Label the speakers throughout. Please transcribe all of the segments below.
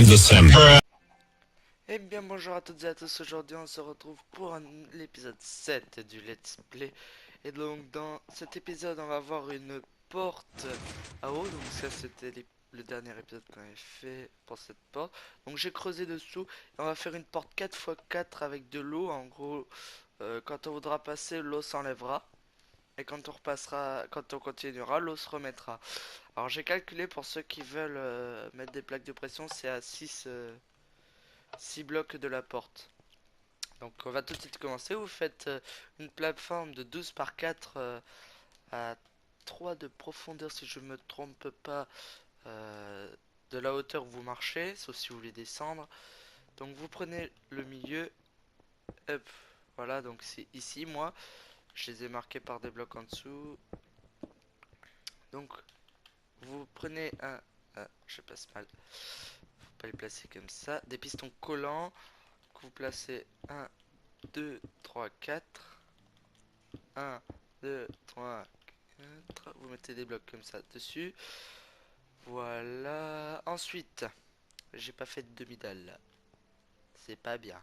Speaker 1: the same.
Speaker 2: Eh bien bonjour à toutes et à tous, aujourd'hui on se retrouve pour l'épisode 7 du Let's Play. Et donc dans cet épisode on va voir une porte à eau, donc ça c'était le dernier épisode qu'on avait fait pour cette porte. Donc j'ai creusé dessous et on va faire une porte 4x4 avec de l'eau, en gros quand on voudra passer l'eau s'enlèvera. Et quand on repassera, quand on continuera, l'eau se remettra. Alors j'ai calculé pour ceux qui veulent mettre des plaques de pression, c'est à 6 blocs de la porte. Donc on va tout de suite commencer. Vous faites une plateforme de 12 par 4 à 3 de profondeur si je me trompe pas, euh, de la hauteur où vous marchez, sauf si vous voulez descendre. Donc vous prenez le milieu, hop, voilà, donc c'est ici moi, je les ai marqués par des blocs en dessous. Donc vous prenez je passe mal, faut pas les placer comme ça, des pistons collants que vous placez 1, 2, 3, 4. 1, 2, 3, 4. Vous mettez des blocs comme ça dessus. Voilà. Ensuite, j'ai pas fait de demi-dalle. C'est pas bien.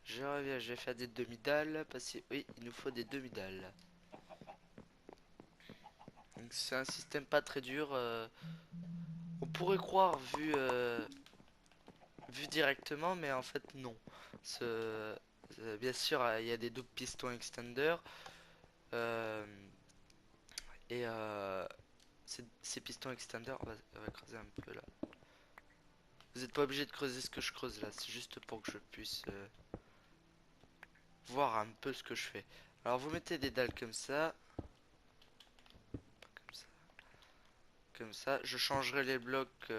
Speaker 2: Je reviens, je vais faire des demi-dalles. Parce que oui, il nous faut des demi-dalles. Donc c'est un système pas très dur. On pourrait croire vu directement, mais en fait non. Bien sûr, il y a des doubles pistons extender. Euh, et ces pistons extender, on va creuser un peu là. Vous n'êtes pas obligé de creuser ce que je creuse là, c'est juste pour que je puisse voir un peu ce que je fais. Alors vous mettez des dalles comme ça, comme ça, comme ça. Je changerai les blocs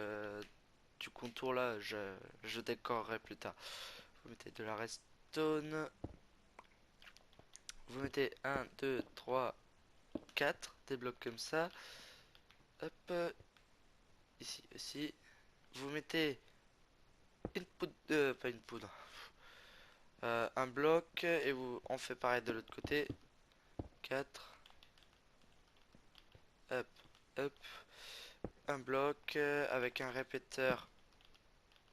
Speaker 2: du contour là, je décorerai plus tard. Vous mettez de la redstone. Vous mettez 1, 2, 3, 4, des blocs comme ça. Hop, ici aussi. Vous mettez une poudre, pas une poudre, un bloc et on fait pareil de l'autre côté. 4, hop, hop. Un bloc avec un répéteur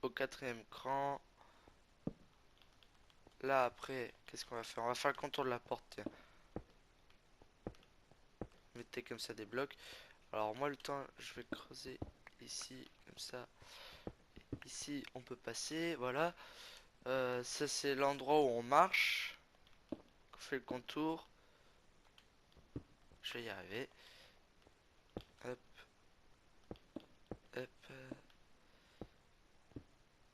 Speaker 2: au quatrième cran. Là après, qu'est-ce qu'on va faire? On va faire le contour de la porte. Tiens. Mettez comme ça des blocs. Alors moi le temps, je vais creuser ici comme ça. Ici on peut passer, voilà. Ça c'est l'endroit où on marche. On fait le contour. Je vais y arriver. Hop, hop.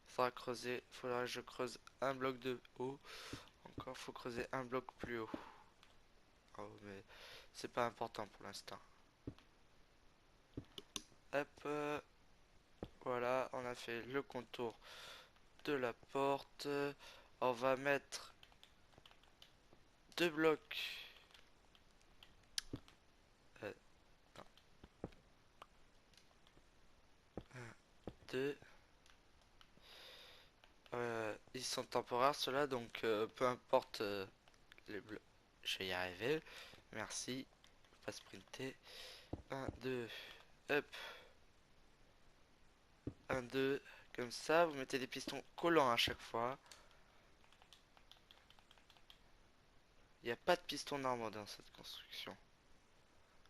Speaker 2: Faudra creuser. Faudra que je creuse un bloc de haut. Encore faut creuser un bloc plus haut. Oh mais c'est pas important pour l'instant. Hop, voilà, on a fait le contour de la porte. On va mettre deux blocs. Euh, non, un, deux. Ils sont temporaires ceux-là, donc peu importe les blocs. Je vais y arriver. Merci. Faut pas sprinter. Un, deux. Hop. Un, deux. Comme ça, vous mettez des pistons collants à chaque fois. Il n'y a pas de piston normaux dans cette construction.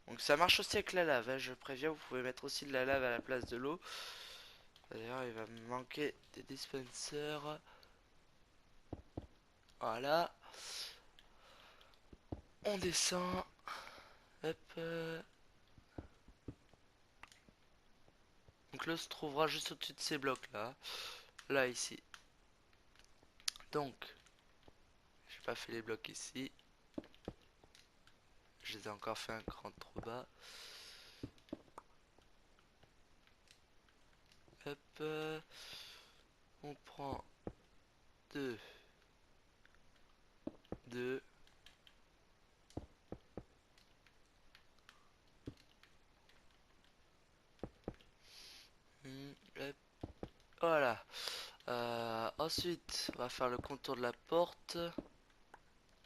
Speaker 2: Donc ça marche aussi avec la lave, hein, je préviens, vous pouvez mettre aussi de la lave à la place de l'eau. D'ailleurs, il va me manquer des dispensers. Voilà. On descend. Hop. Donc l'eau se trouvera juste au-dessus de ces blocs là. Là, ici. Donc, j'ai pas fait les blocs ici. Je les ai encore fait un cran trop bas. Hop. On prend deux. Deux. Hop. Voilà. Ensuite, on va faire le contour de la porte.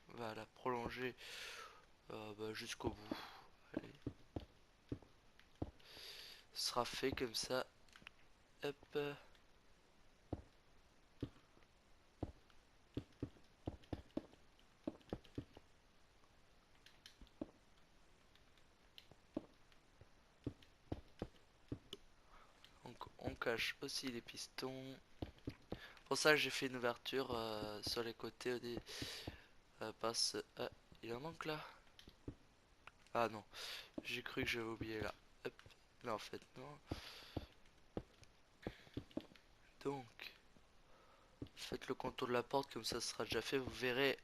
Speaker 2: On va la prolonger jusqu'au bout. Allez. Ce sera fait comme ça. Hop. cache aussi les pistons. Pour ça, j'ai fait une ouverture sur les côtés parce... Ah, il en manque là? Ah non, j'ai cru que j'avais oublié là. Hop. Mais en fait, non. Donc, faites le contour de la porte, comme ça ce sera déjà fait. Vous verrez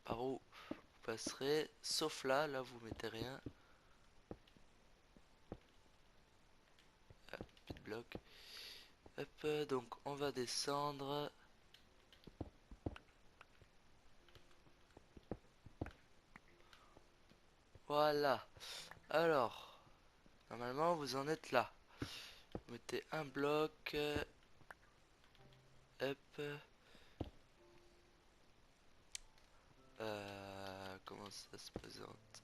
Speaker 2: par où vous passerez. Sauf là, là vous mettez rien. Ah, plus de bloc. Hop, donc on va descendre. Voilà. Alors, normalement vous en êtes là. Vous mettez un bloc. Hop. Comment ça se présente?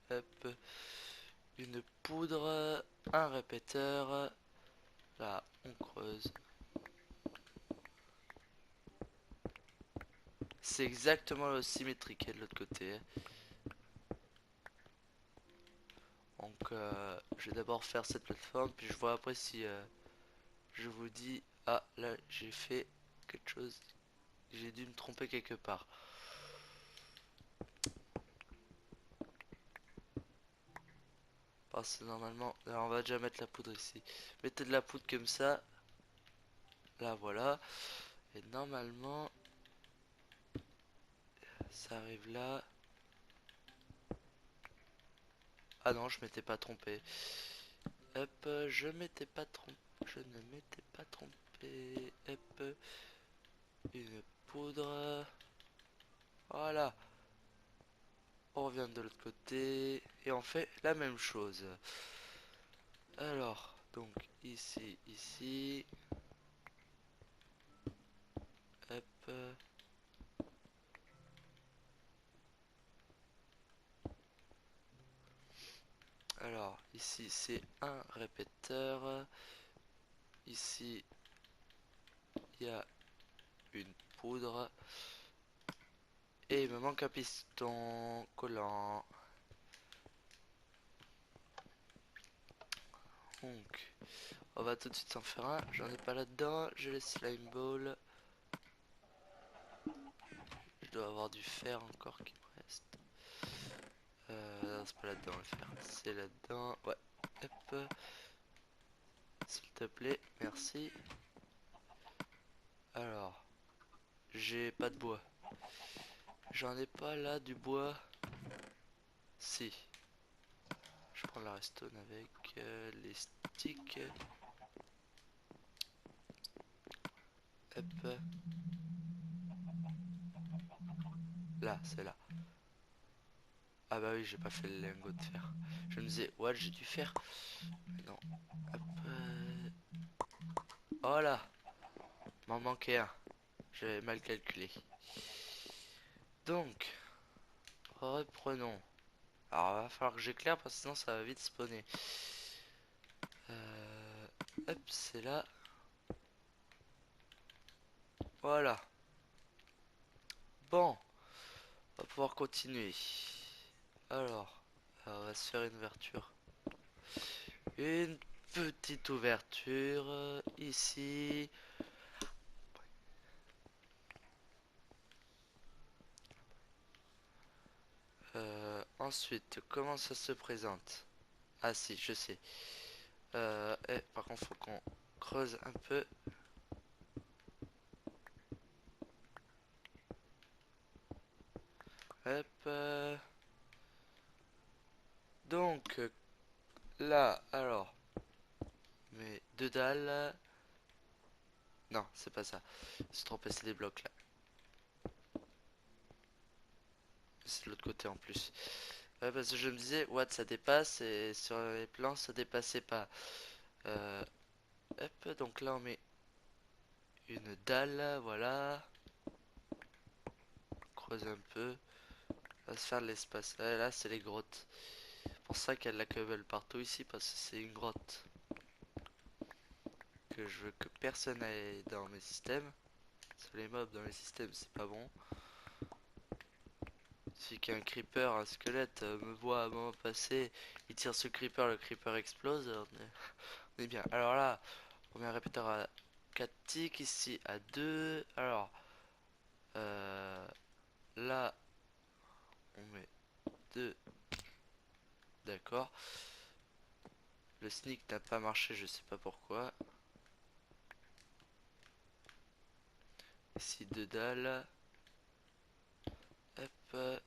Speaker 2: Hop. Une poudre. Un répéteur. Là, on creuse. C'est exactement symétrique de l'autre côté. Donc, je vais d'abord faire cette plateforme, puis je vois après si je vous dis, ah là j'ai fait quelque chose, j'ai dû me tromper quelque part. Parce que normalement, alors on va déjà mettre la poudre ici. Mettez de la poudre comme ça, là voilà. Et normalement, ça arrive là. Ah non, je m'étais pas trompé. Hop, je m'étais pas trompé. Je ne m'étais pas trompé. Hop, une poudre. Voilà. On revient de l'autre côté. Et on fait la même chose. Alors, donc ici, ici. Hop. Alors, ici, c'est un répéteur. Ici, il y a une poudre. Et il me manque un piston collant. Donc, on va tout de suite s'en faire un. J'en ai pas là-dedans. J'ai les slime balls. Je dois avoir du fer encore qui me reste. Non, c'est pas là-dedans le fer. C'est là-dedans. Ouais. Hop. S'il te plaît. Merci. Alors, j'ai pas de bois. J'en ai pas là du bois. Si. Je prends la redstone avec les sticks. Hop. Là, c'est là. Ah bah oui, j'ai pas fait le lingot de fer. Je me disais, ouais, j'ai dû faire. Mais non. Hop. Voilà. M'en manquait un. J'avais mal calculé. Donc, reprenons. Alors, va falloir que j'éclaire parce que sinon ça va vite spawner. Hop, c'est là. Voilà. Bon, on va pouvoir continuer. Alors, on va se faire une ouverture. Une petite ouverture ici. Ensuite, comment ça se présente? Ah si, je sais. Par contre, faut qu'on creuse un peu. Hop. Donc, là, alors, mes deux dalles. Non, c'est pas ça. C'est trompé, c'est des blocs là. C'est de l'autre côté en plus. Ouais, parce que je me disais, what, ça dépasse et sur les plans, ça dépassait pas. Euh, Hop, donc là, on met une dalle, voilà. On creuse un peu. On va se faire de l'espace. Là, c'est les grottes. C'est pour ça qu'il y a de la cobble partout ici, parce que c'est une grotte. Que je veux que personne aille dans mes systèmes. Sur les mobs dans les systèmes, c'est pas bon. suffit qu'un creeper, un squelette me voit à un moment passer, il tire ce creeper, le creeper explose, on est bien. Alors là, on met un répéteur à 4 ticks, ici à 2. Alors, là, on met 2. D'accord. Le sneak n'a pas marché, je sais pas pourquoi. Ici 2 dalles. Hop.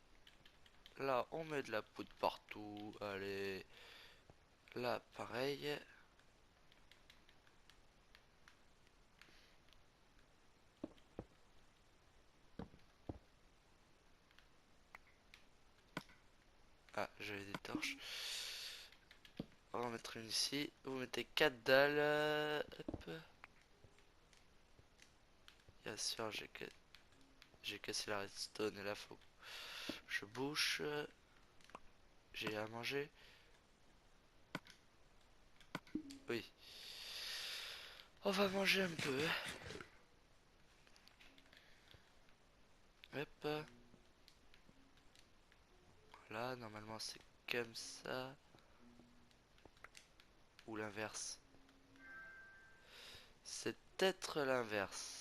Speaker 2: Là, on met de la poudre partout. Allez. Là, pareil. Ah, j'avais des torches. On va en mettre une ici. Vous mettez 4 dalles. Hop. Bien sûr, j'ai cassé la redstone et là, faut que je bouche. J'ai à manger. Oui. On va manger un peu. Hop. Voilà, normalement c'est comme ça. Ou l'inverse. C'est peut-être l'inverse.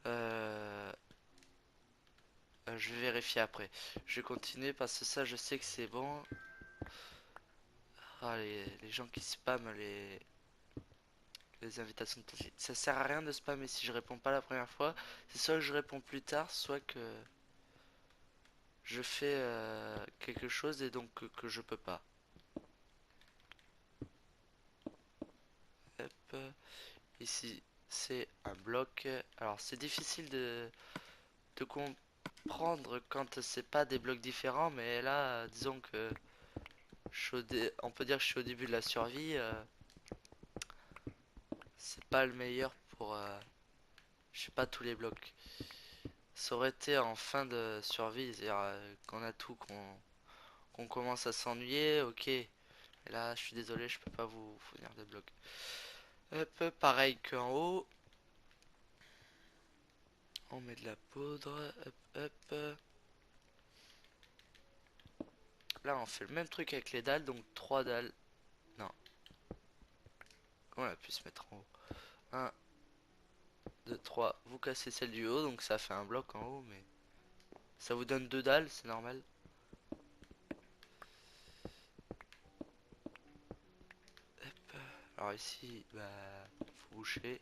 Speaker 2: Euh, je vais vérifier après. Je vais continuer parce que ça, je sais que c'est bon. Ah, les gens qui spamment les invitations de télé. Ça sert à rien de spammer si je réponds pas la première fois. C'est soit que je réponds plus tard, soit que je fais quelque chose et donc que je peux pas. Hop. Ici, c'est un bloc. Alors, c'est difficile de comprendre quand c'est pas des blocs différents, mais là, disons que on peut dire que je suis au début de la survie. C'est pas le meilleur pour. Je sais pas tous les blocs. Ça aurait été en fin de survie, c'est-à-dire qu'on a tout, qu'on commence à s'ennuyer, ok. Et là, je suis désolé, je peux pas vous fournir de blocs. Hop, pareil qu'en haut. On met de la poudre. Hop, hop. Là, on fait le même truc avec les dalles, donc 3 dalles. Non, on a pu se mettre en haut. 1, 2, 3. Vous cassez celle du haut, donc ça fait un bloc en haut, mais ça vous donne 2 dalles, c'est normal. Hop. Alors ici, bah, faut boucher.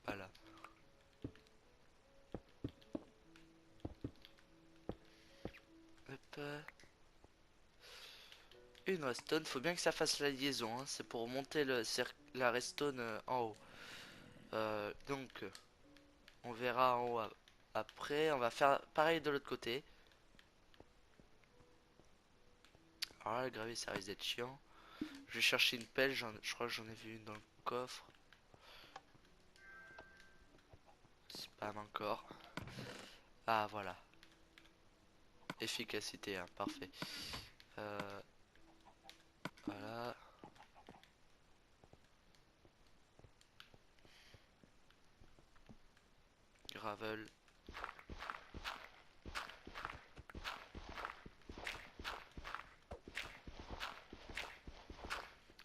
Speaker 2: Voilà. Hop. Une redstone, faut bien que ça fasse la liaison, hein. C'est pour monter la redstone en haut. Donc, on verra en haut après. On va faire pareil de l'autre côté. Alors là, le gravier, ça risque d'être chiant. Je vais chercher une pelle, je crois que j'en ai vu une dans le coffre. Spam encore. Ah, voilà. Efficacité, hein, parfait. Euh, voilà. Gravel.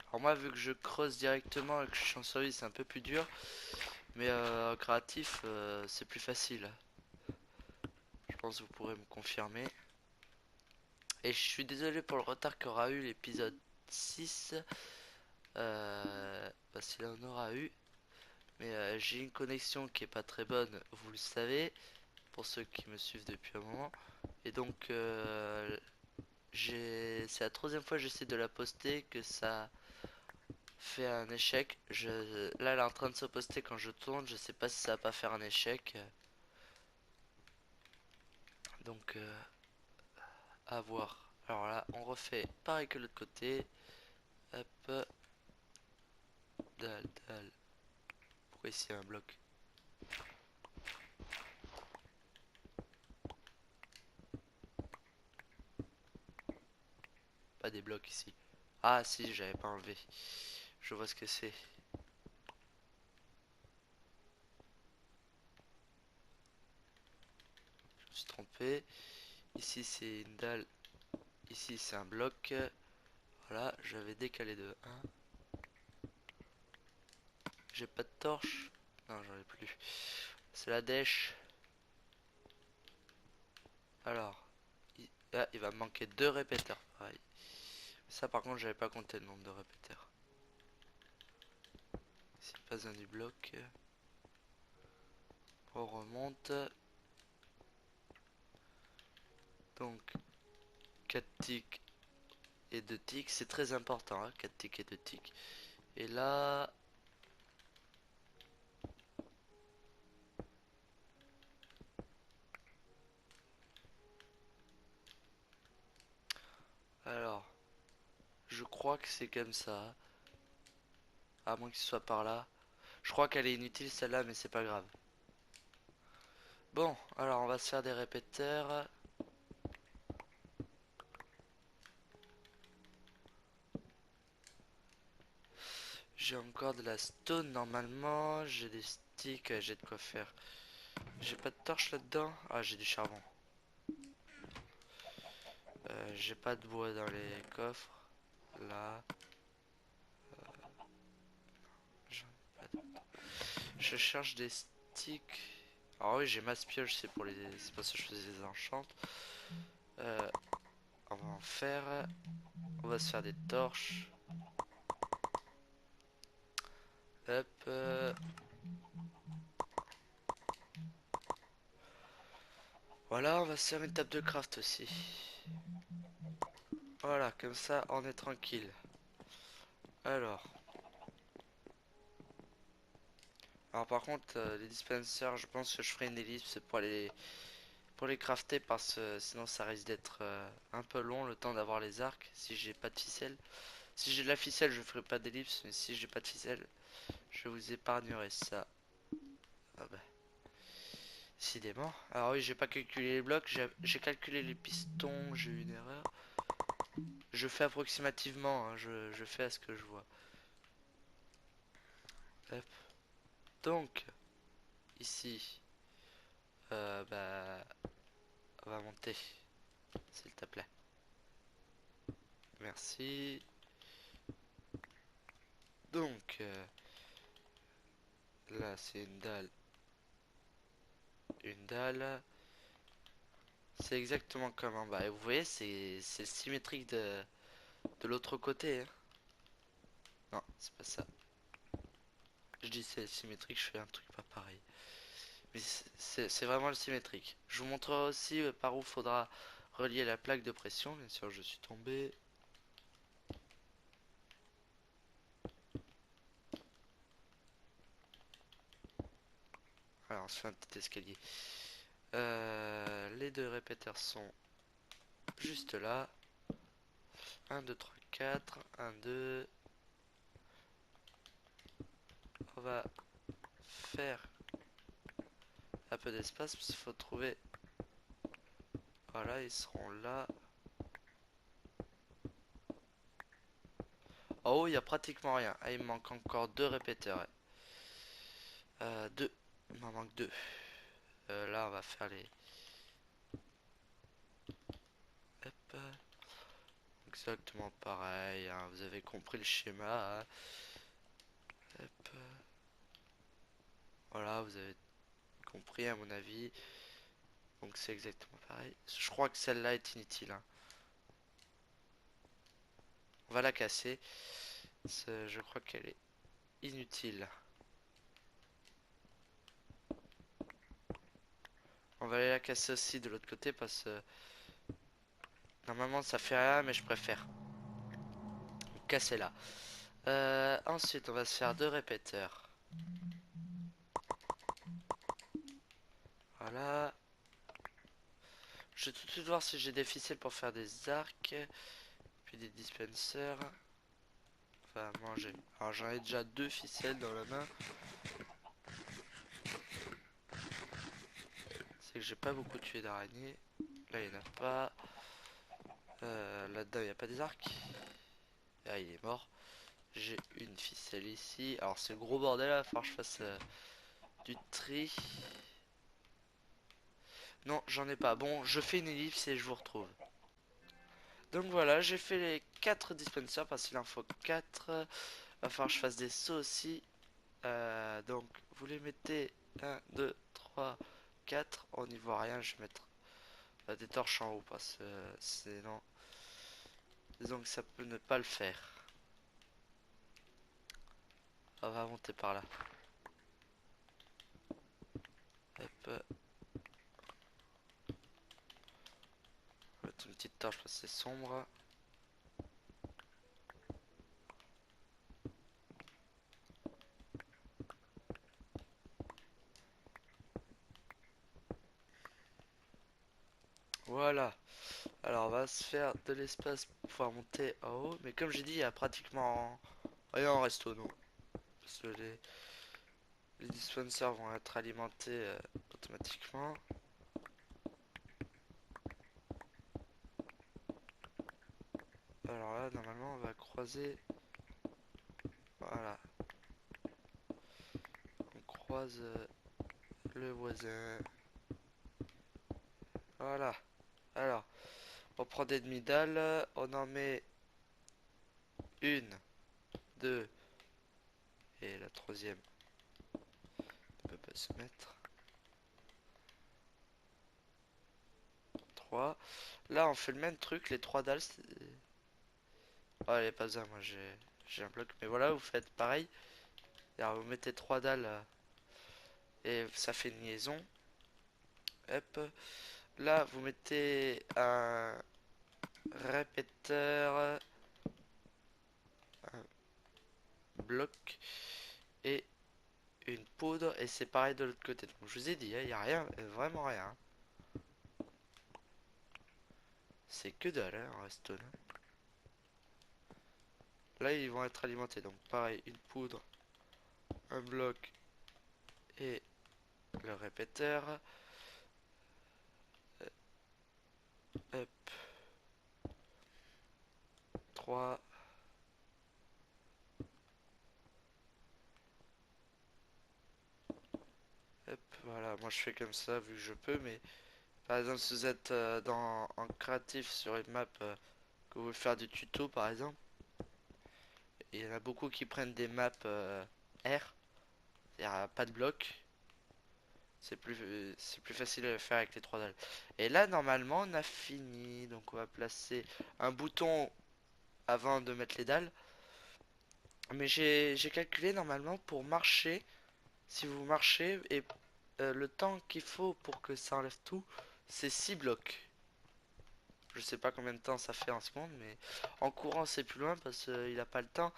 Speaker 2: Alors moi, vu que je creuse directement et que je suis en survie, c'est un peu plus dur. Mais créatif, c'est plus facile. Je pense que vous pourrez me confirmer. Et je suis désolé pour le retard qu'aura eu l'épisode 6. Parce qu'il en aura eu. Mais j'ai une connexion qui est pas très bonne, vous le savez. Pour ceux qui me suivent depuis un moment. Et donc, c'est la troisième fois que j'essaie de la poster que ça fait un échec. Là, elle est en train de se poster quand je tourne. Je sais pas si ça va pas faire un échec. Donc, à voir. Alors là, on refait pareil que l'autre côté. Hop. Dalle, dalle. Pourquoi ici il y a un bloc? Pas des blocs ici. Ah si, j'avais pas enlevé. Je vois ce que c'est. suis trompé. Ici c'est une dalle, ici c'est un bloc. Voilà, j'avais décalé de 1. J'ai pas de torche. Non, j'en ai plus. C'est la dèche. Alors, là, il va me manquer 2 répéteurs. Pareil. Ça, par contre, j'avais pas compté le nombre de répéteurs. Ici, pas un du bloc. On remonte. Donc, 4 ticks et 2 ticks. C'est très important, hein, 4 ticks et 2 ticks. Et là... Alors, je crois que c'est comme ça. À moins qu'il soit par là. Je crois qu'elle est inutile celle-là, mais c'est pas grave. Bon, alors on va se faire des répéteurs. J'ai encore de la stone normalement. J'ai des sticks, j'ai de quoi faire. J'ai pas de torche là-dedans. Ah, j'ai du charbon. J'ai pas de bois dans les coffres. Là. j'en ai pas de- Je cherche des sticks. Ah oui, j'ai masse pioche, c'est pour les. C'est pour ça que je faisais des enchants. Euh, on va en faire. On va se faire des torches. Hop. Voilà, on va se faire une table de craft aussi. Voilà, comme ça, on est tranquille. Alors. Alors par contre, les dispensers, je pense que je ferai une ellipse pour les crafter parce que sinon ça risque d'être un peu long le temps d'avoir les arcs si j'ai pas de ficelle. Si j'ai de la ficelle, je ferai pas d'ellipse, mais si j'ai pas de ficelle, je vous épargnerai ça. Ah bah, décidément. Alors oui, j'ai pas calculé les blocs, j'ai calculé les pistons, j'ai eu une erreur. Je fais approximativement, hein, je fais à ce que je vois. Hop. Donc, ici, bah, on va monter, s'il te plaît. Merci. Donc, là c'est une dalle. Une dalle. C'est exactement comme en bas. Et vous voyez, c'est symétrique de l'autre côté, hein. Non, c'est pas ça. Je dis c'est symétrique, je fais un truc pas pareil. Mais c'est vraiment le symétrique. Je vous montrerai aussi par où faudra relier la plaque de pression. Bien sûr, je suis tombé. Alors, on se fait un petit escalier. Les deux répéteurs sont juste là. 1, 2, 3, 4. 1, 2. On va faire un peu d'espace parce qu'il faut trouver. Voilà, ils seront là. En haut, il y a pratiquement rien. Ah, il me manque encore 2 répéteurs. Ouais. 2. Il m'en manque 2. Là, on va faire les. Hop. Exactement pareil, hein. Vous avez compris le schéma, hein. Hop. Voilà, vous avez compris à mon avis. Donc c'est exactement pareil. Je crois que celle-là est inutile, hein. On va la casser. Je crois qu'elle est inutile. On va aller la casser aussi de l'autre côté parce que normalement ça fait rien, mais je préfère casser là. Ensuite, on va se faire 2 répéteurs. Voilà. Je vais tout de suite voir si j'ai des ficelles pour faire des arcs. Puis des dispensers. Enfin, manger. Alors j'en ai déjà 2 ficelles dans la main. C'est que j'ai pas beaucoup tué d'araignées. Là, il n'y en a pas. Là-dedans, il n'y a pas des arcs. Ah, il est mort. J'ai une ficelle ici. Alors, c'est le gros bordel là. Il va falloir que je fasse du tri. Non, j'en ai pas. Bon, je fais une ellipse et je vous retrouve. Donc voilà, j'ai fait les 4 dispensers parce qu'il en faut 4. Va falloir que je fasse des sauts aussi. Donc, vous les mettez 1, 2, 3, 4. On n'y voit rien, je vais mettre des torches en haut parce que sinon, disons que ça peut ne pas le faire. On va monter par là. Hop, on va mettre une petite torche parce que c'est sombre. Voilà. Alors, on va se faire de l'espace pour pouvoir monter en haut. Mais comme j'ai dit, il y a pratiquement rien en resto, non. Parce que les dispensers vont être alimentés automatiquement. Alors là, normalement, on va croiser. Voilà. On croise le voisin. Voilà. Alors, on prend des demi-dalles. On en met une, deux. Et la troisième ne peut pas se mettre. Trois. Là, on fait le même truc. Les trois dalles. Oh, elle est pas besoin. Moi, j'ai un bloc. Mais voilà, vous faites pareil. Alors, vous mettez trois dalles et ça fait une liaison. Hop. Là, vous mettez un répéteur, un bloc et une poudre. Et c'est pareil de l'autre côté. Donc, je vous ai dit, il n'y a rien, vraiment rien. C'est que dalle, hein, en redstone. Là, ils vont être alimentés. Donc, pareil, une poudre, un bloc et le répéteur. Hop, 3. Hop, voilà. Moi, je fais comme ça vu que je peux. Mais par exemple, si vous êtes en créatif sur une map que vous voulez faire du tuto, par exemple, il y en a beaucoup qui prennent des maps R. C'est-à-dire pas de bloc. C'est plus facile à le faire avec les trois dalles. Et là, normalement, on a fini. Donc, on va placer un bouton avant de mettre les dalles. Mais j'ai calculé normalement pour marcher. Si vous marchez, et le temps qu'il faut pour que ça enlève tout, c'est 6 blocs. Je sais pas combien de temps ça fait en seconde, mais en courant c'est plus loin parce qu'il a pas le temps.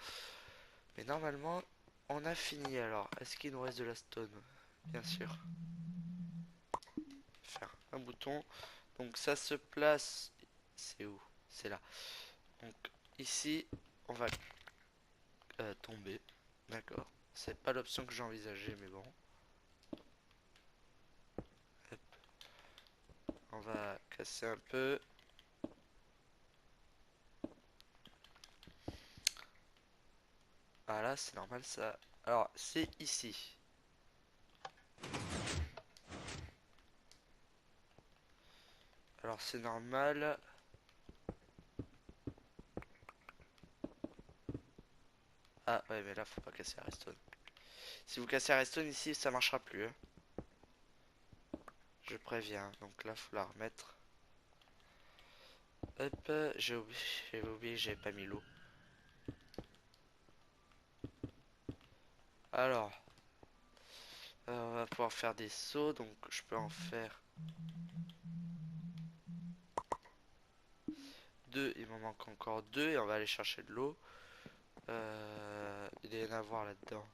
Speaker 2: Mais normalement, on a fini alors. Est-ce qu'il nous reste de la stone? Bien sûr. Faire un bouton. Donc ça se place. C'est où? C'est là. Donc ici, on va tomber. D'accord. C'est pas l'option que j'ai envisagée, mais bon. Hop. On va casser un peu. Voilà, c'est normal ça. Alors, c'est ici. Alors, c'est normal. Ah, ouais, mais là, faut pas casser la redstone. Si vous cassez la redstone ici, ça marchera plus, hein. Je préviens. Donc là, faut la remettre. Hop, j'ai oublié, j'avais pas mis l'eau. Alors, on va pouvoir faire des sauts. Donc, je peux en faire deux. Il m'en manque encore deux. Et on va aller chercher de l'eau. Il doit y en avoir là-dedans.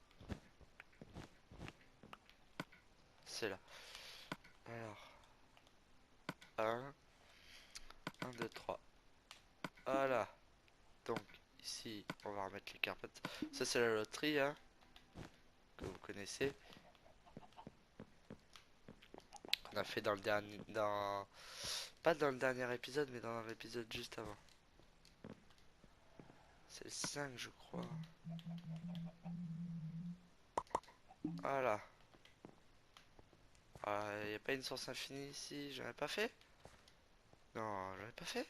Speaker 2: C'est là. Alors, un, 1, 2, 3. Voilà. Donc, ici, on va remettre les carpettes. Ça, c'est la loterie, hein, que vous connaissez. On a fait dans le dernier... Pas dans le dernier épisode, mais dans l'épisode juste avant. C'est le 5, je crois. Voilà. Il n'y a pas une source infinie ici, j'en ai pas fait? Non, j'en ai pas fait.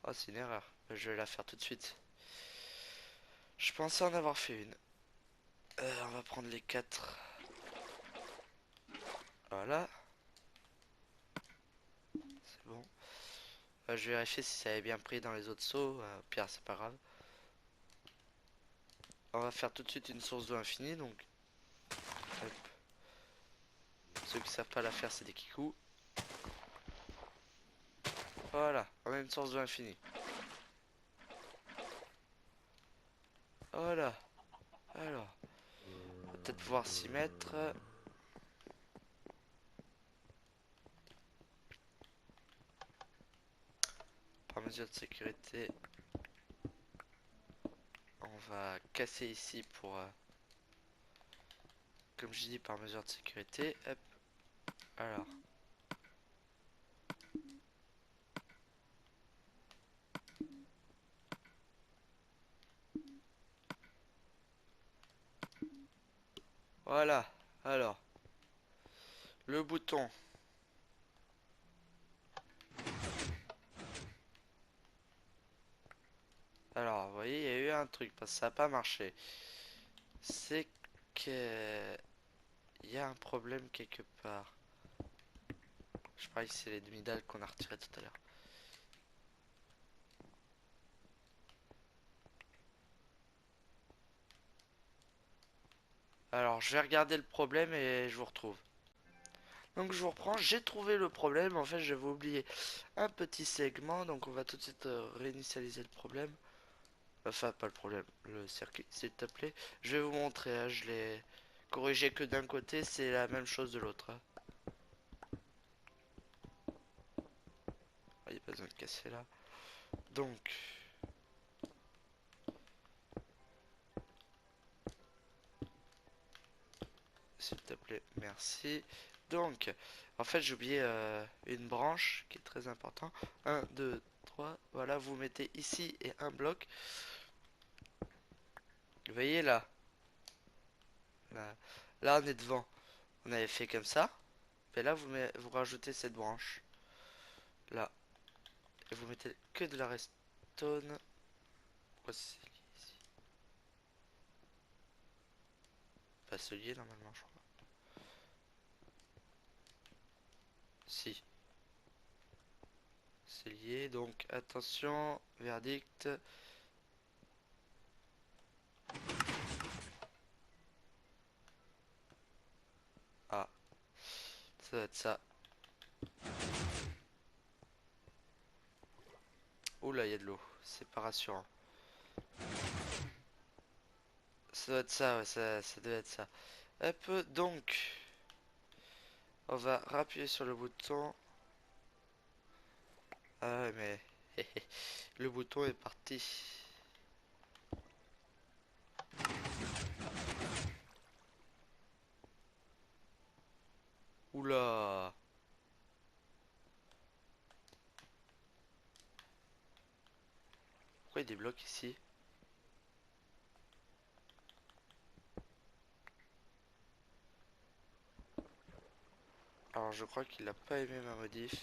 Speaker 2: Oh, c'est une erreur. Je vais la faire tout de suite. Je pensais en avoir fait une. On va prendre les 4. Voilà, c'est bon. Je vais vérifier si ça avait bien pris dans les autres seaux. Au pire, c'est pas grave. On va faire tout de suite une source d'eau infinie. Donc, hop. Ceux qui savent pas la faire, c'est des kikous. Voilà, on a une source d'eau infinie. Voilà. Alors, on va peut-être pouvoir s'y mettre. Par mesure de sécurité, on va casser ici pour, comme je dis, par mesure de sécurité. Hop. Alors, voilà. Alors, le bouton. Alors, vous voyez, il y a eu un truc parce que ça n'a pas marché. C'est que il y a un problème quelque part. Je parie que c'est les demi-dalles qu'on a retirées tout à l'heure. Alors, je vais regarder le problème et je vous retrouve. Donc, je vous reprends. J'ai trouvé le problème. En fait, j'avais oublié un petit segment. Donc, on va tout de suite réinitialiser le problème. Enfin, pas le problème, le circuit, s'il te plaît. Je vais vous montrer. Hein, je l'ai corrigé que d'un côté. C'est la même chose de l'autre. Hein. Il n'y a pas besoin de casser là. Donc, s'il te plaît, merci. Donc, en fait, j'ai oublié une branche qui est très important. Un, 2, 3. Voilà, vous mettez ici et un bloc. Vous voyez là, là, là, on est devant. On avait fait comme ça. Et là, vous rajoutez cette branche. Là. Et vous mettez que de la redstone. Pourquoi c'est lié ici? Pas se lier normalement, je crois. Si. C'est lié, donc attention, verdict. Ah, ça doit être ça. Oula, il y a de l'eau. C'est pas rassurant. Ça doit être ça, ouais, ça doit être ça. Hop, donc, on va rappuyer sur le bouton. Ah ouais, mais le bouton est parti. Oula. Pourquoi il y a des blocs ici? Alors, je crois qu'il a pas aimé ma modif.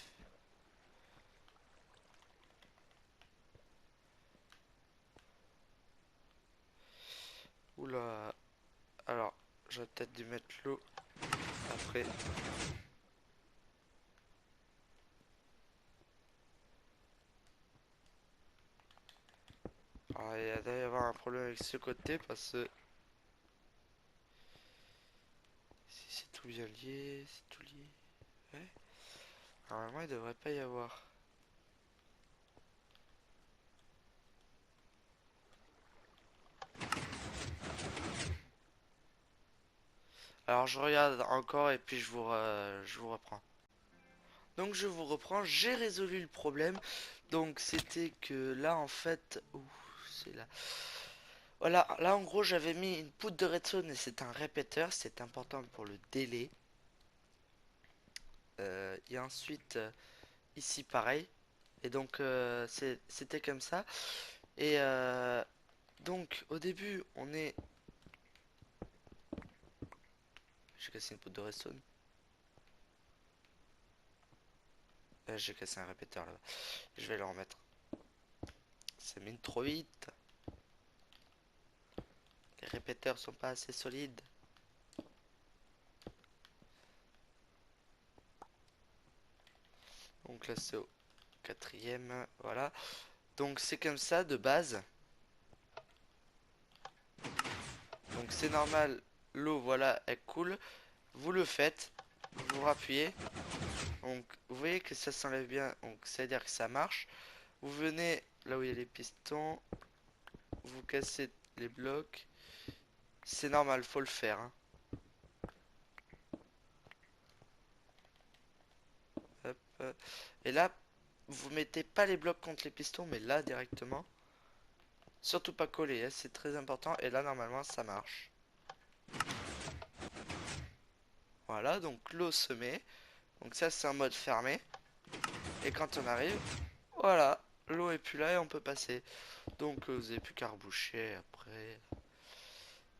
Speaker 2: Oula. Alors, j'aurais peut-être dû mettre l'eau après. Alors, il doit y avoir un problème avec ce côté parce que si c'est tout bien lié, c'est tout lié. Ouais. Normalement, il devrait pas y avoir. Alors, je regarde encore et puis je vous reprends. Donc, je vous reprends. J'ai résolu le problème. Donc, c'était que là, en fait. Ouh, c'est là. Voilà, là, en gros, j'avais mis une poudre de redstone et c'est un répéteur. C'est important pour le délai. Et ensuite, ici, pareil. Et donc, c'était comme ça. Et donc, au début, on est. J'ai cassé une poutre de redstone. J'ai cassé un répéteur là-bas. Je vais le remettre. Ça mine trop vite. Les répéteurs sont pas assez solides. Donc là c'est au quatrième. Voilà. Donc c'est comme ça de base. Donc c'est normal. L'eau voilà elle coule. Vous le faites. Vous rappuyez. Donc vous voyez que ça s'enlève bien. Donc c'est à dire que ça marche. Vous venez là où il y a les pistons. Vous cassez les blocs. C'est normal, faut le faire, hein. Hop, et là, vous mettez pas les blocs contre les pistons, mais là directement. Surtout pas coller, hein, c'est très important. Et là, normalement, ça marche. Voilà, donc l'eau se met. Donc ça, c'est en mode fermé. Et quand on arrive, voilà, l'eau est plus là et on peut passer. Donc vous avez plus qu'à reboucher après.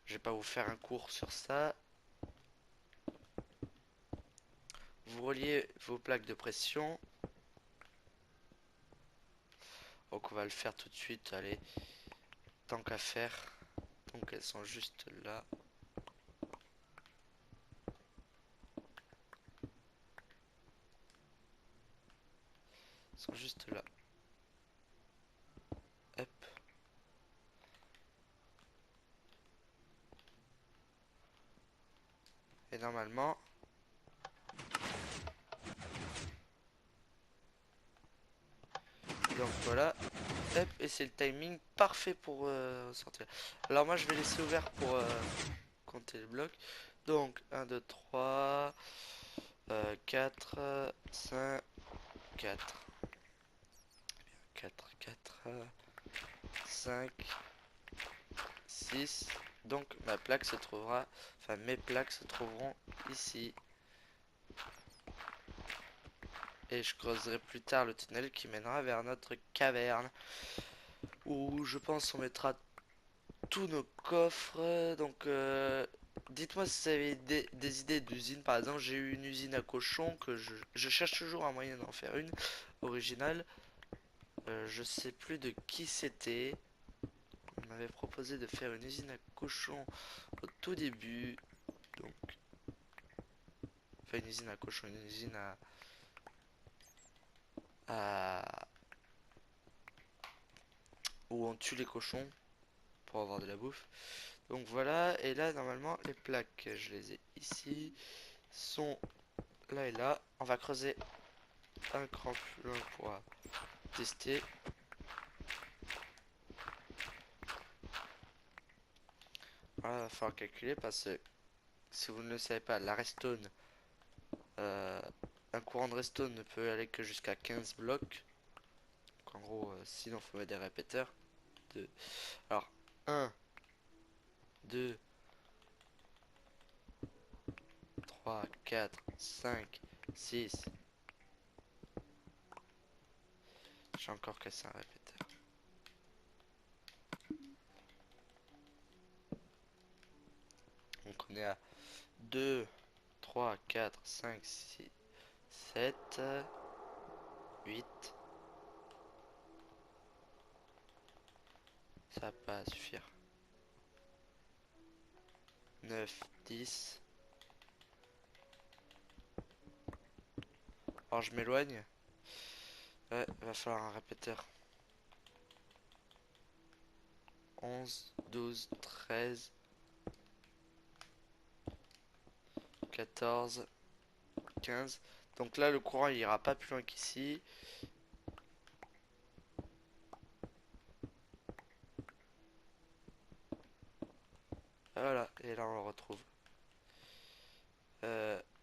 Speaker 2: Je vais pas vous faire un cours sur ça. Vous reliez vos plaques de pression. Donc on va le faire tout de suite, allez, tant qu'à faire. Donc elles sont juste là. Elles sont juste là. Hop. Et normalement, donc voilà. Hop, et c'est le timing parfait pour sortir. Alors moi je vais laisser ouvert pour compter les blocs. Donc 1, 2, 3, 4, 5, 4. 4, 4, 5, 6. Donc ma plaque se trouvera, enfin mes plaques se trouveront ici. Et je creuserai plus tard le tunnel qui mènera vers notre caverne. Où je pense on mettra tous nos coffres. Donc dites-moi si vous avez des idées d'usine. Par exemple, j'ai eu une usine à cochons que je cherche toujours un moyen d'en faire une originale. Je sais plus de qui c'était. On m'avait proposé de faire une usine à cochons au tout début. Donc, enfin une usine à cochons, une usine à où on tue les cochons pour avoir de la bouffe. Donc voilà, et là normalement les plaques, je les ai ici, sont là et là. On va creuser un cran plus loin pour tester. Voilà, il va falloir calculer parce que si vous ne le savez pas, la redstone, euh, un courant de redstone ne peut aller que jusqu'à 15 blocs. Donc en gros, sinon il faut mettre des répéteurs. De... Alors, 1, 2, 3, 4, 5, 6. J'ai encore cassé un répéteur. Donc on est à 2, 3, 4, 5, 6, 7, 8. Ça va pas suffire. 9, 10. Alors je m'éloigne. Ouais, va falloir un répéteur. 11, 12, 13, 14, 15. Donc là, le courant il ira pas plus loin qu'ici. Voilà, et là on le retrouve.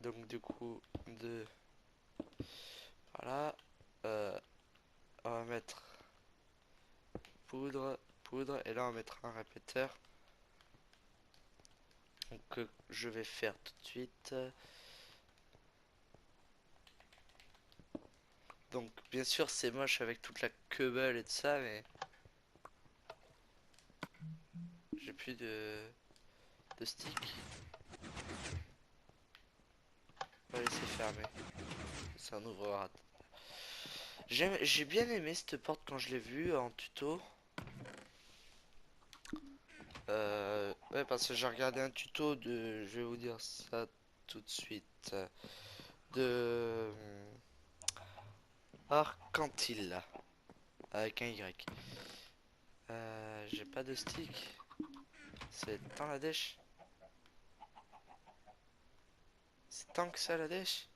Speaker 2: Donc du coup, 2. Voilà. On va mettre poudre, poudre, et là on mettra un répéteur. Donc je vais faire tout de suite. Donc bien sûr c'est moche avec toute la cable et tout ça, mais j'ai plus de stick. fermé. Ça n'ouvrira. J'ai bien aimé cette porte quand je l'ai vue en tuto. Ouais, parce que j'ai regardé un tuto de, je vais vous dire ça tout de suite, de Arcantilla, avec un Y. J'ai pas de stick. C'est tant la dèche. C'est tant que ça la dèche.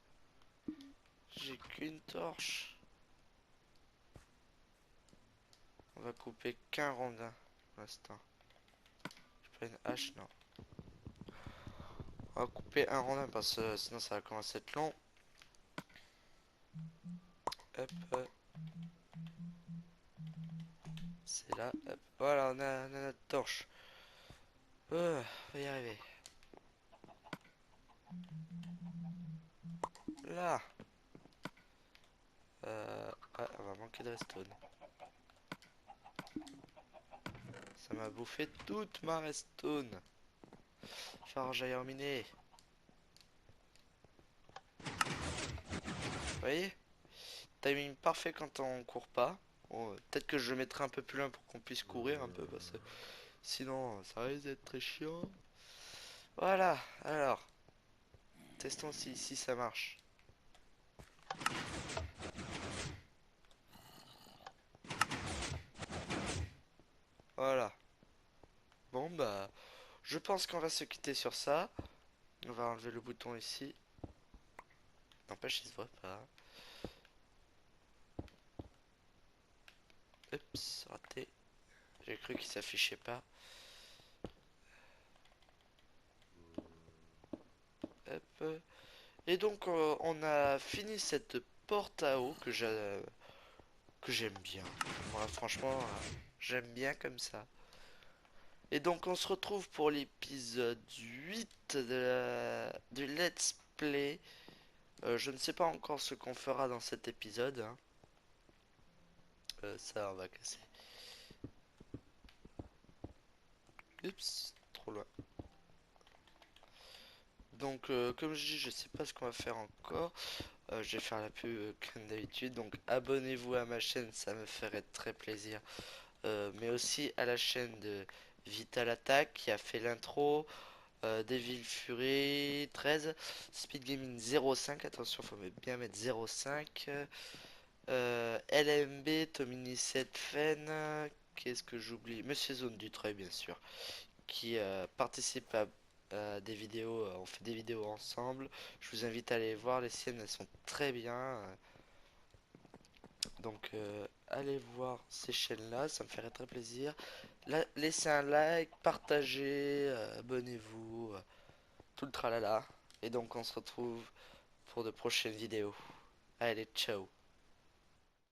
Speaker 2: J'ai qu'une torche. On va couper qu'un rondin pour l'instant. J'ai pas une hache, non. On va couper un rondin parce que sinon ça va commencer à être long. Hop, c'est là. Hop. Voilà, on a notre torche. On va y arriver. Là. Ah, on va manquer de redstone. Ça m'a bouffé toute ma redstone. Faut que j'aille en miner. Vous voyez? Timing parfait quand on court pas. Bon, peut-être que je le mettrai un peu plus loin pour qu'on puisse courir un peu parce que sinon ça risque d'être très chiant. Voilà, alors, testons si ça marche. Voilà. Bon bah, je pense qu'on va se quitter sur ça. On va enlever le bouton ici. N'empêche, il se voit pas. Oups, raté. J'ai cru qu'il s'affichait pas. Hop. Et donc, on a fini cette porte à eau que j'aime bien. Moi, franchement, j'aime bien comme ça. Et donc, on se retrouve pour l'épisode 8 du Let's Play. Je ne sais pas encore ce qu'on fera dans cet épisode, hein. Ça, on va casser. Oups, trop loin. Donc, comme je dis, je sais pas ce qu'on va faire encore. Je vais faire la pub comme d'habitude. Donc, abonnez-vous à ma chaîne, ça me ferait très plaisir. Mais aussi à la chaîne de Vital Attack qui a fait l'intro. Devil Fury 13, Speed Gaming 05, attention, faut bien mettre 05. LMB, Tomini 7 Fen, qu'est-ce que j'oublie? Monsieur Zone du Treuil, bien sûr, qui participe à des vidéos, on fait des vidéos ensemble. Je vous invite à aller voir, les siennes, elles sont très bien. Donc, allez voir ces chaînes-là, ça me ferait très plaisir. Laissez un like, partagez, abonnez-vous, tout le tralala. Et donc, on se retrouve pour de prochaines vidéos. Allez, ciao.